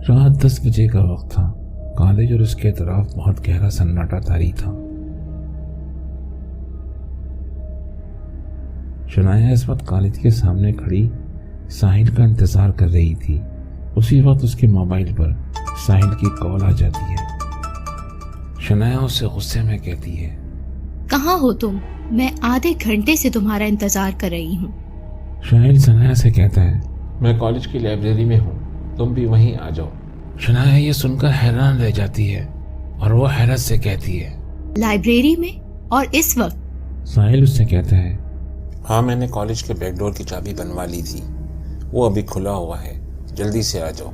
रात 10 बजे का वक्त था। कॉलेज और उसके तरफ बहुत गहरा सन्नाटा तारी था। शनाया इस वक्त कॉलेज के सामने खड़ी साहिल का इंतजार कर रही थी। उसी वक्त उसके मोबाइल पर साहिल की कॉल आ जाती है। शनाया उससे गुस्से में कहती है, कहाँ हो तुम? मैं आधे घंटे से तुम्हारा इंतजार कर रही हूँ। साहिल शनाया से कहता है, मैं कॉलेज की लाइब्रेरी में हूँ, तुम भी वहीं आ जाओ। शनाया ये सुनकर हैरान रह जाती है और वो हैरत से कहती है, लाइब्रेरी में और इस वक्त? साहिल उससे कहता है, हाँ, मैंने कॉलेज के बैकडोर की चाबी बनवा ली थी, वो अभी खुला हुआ है, जल्दी से आ जाओ।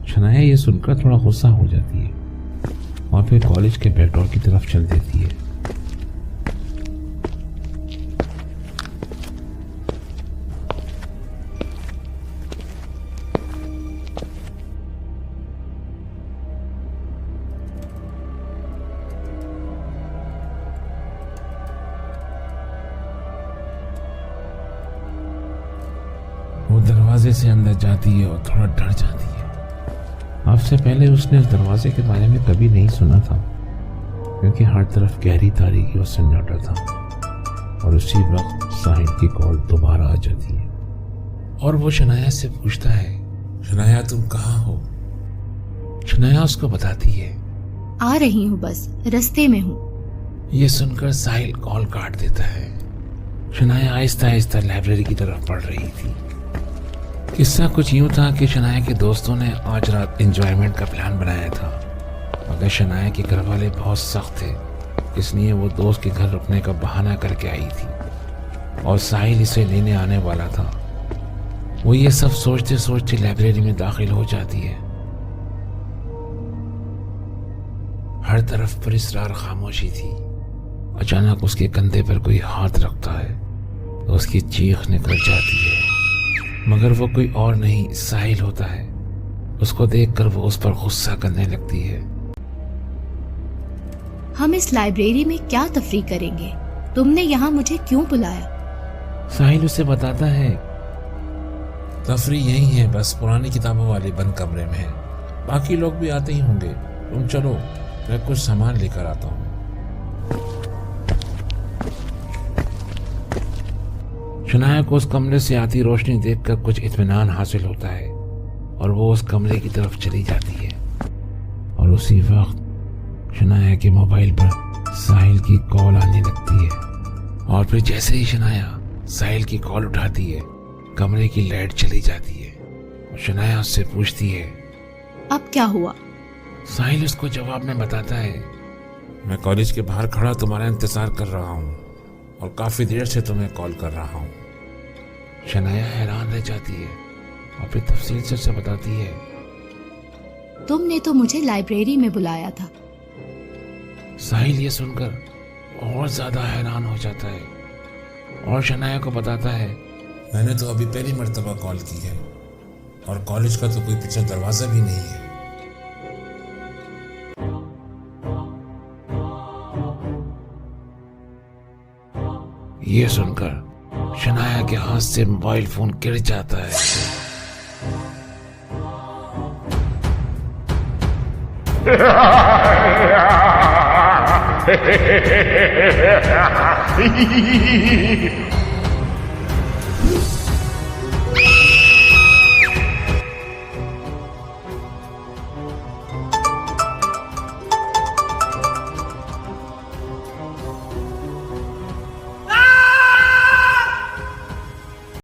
शनाया ये सुनकर थोड़ा गुस्सा हो जाती है और फिर कॉलेज के बैकडोर की तरफ चल देती है। वो दरवाजे से अंदर जाती है और थोड़ा डर जाती है। अब से पहले उसने उस दरवाजे के बारे में कभी नहीं सुना था, क्योंकि हर तरफ गहरी तारीकी और सन्नाटा था। और उसी वक्त साहिल की कॉल दोबारा आ जाती है और वो शनाया से पूछता है, शनाया तुम कहाँ हो? शनाया उसको बताती है, आ रही हूँ, बस रास्ते में हूँ। ये सुनकर साहिल कॉल काट देता है। शनाया आहिस्ता आहिस्ता लाइब्रेरी की तरफ बढ़ रही थी। किस्सा कुछ यूं था कि शनाया के दोस्तों ने आज रात एंजॉयमेंट का प्लान बनाया था, मगर शनाया के घर वाले बहुत सख्त थे, इसलिए वो दोस्त के घर रुकने का बहाना करके आई थी और साहिल इसे लेने आने वाला था। वो ये सब सोचते सोचते लाइब्रेरी में दाखिल हो जाती है। हर तरफ पुरस्रार खामोशी थी। अचानक उसके कंधे पर कोई हाथ रखता है तो उसकी चीख निकल जाती है, मगर वो कोई और नहीं साहिल होता है। उसको देखकर वो उस पर गुस्सा करने लगती है। हम इस लाइब्रेरी में क्या तफरीह करेंगे? तुमने यहाँ मुझे क्यों बुलाया? साहिल उसे बताता है, तफरीह यही है, बस पुरानी किताबों वाले बंद कमरे में है, बाकी लोग भी आते ही होंगे। तुम चलो, मैं कुछ सामान लेकर आता हूँ। शनाया को उस कमरे से आती रोशनी देखकर कुछ इत्मीनान हासिल होता है और वो उस कमरे की तरफ चली जाती है। और उसी वक्त शनाया के मोबाइल पर साहिल की कॉल आने लगती है और फिर जैसे ही शनाया साहिल की कॉल उठाती है, कमरे की लाइट चली जाती है और शनाया उससे पूछती है, अब क्या हुआ? साहिल उसको जवाब में बताता है, मैं कॉलेज के बाहर खड़ा तुम्हारा इंतजार कर रहा हूँ और काफी देर से तुम्हें कॉल कर रहा हूँ। शनाया हैरान रह जाती है और फिर तफसील से उसे बताती है, तुमने तो मुझे लाइब्रेरी में बुलाया था। साहिल ये सुनकर और ज्यादा हैरान हो जाता है और शनाया को बताता है, मैंने तो अभी पहली मर्तबा कॉल की है और कॉलेज का तो कोई पीछे दरवाजा भी नहीं है। ये सुनकर शनाया के हाथ से मोबाइल फोन गिर जाता है।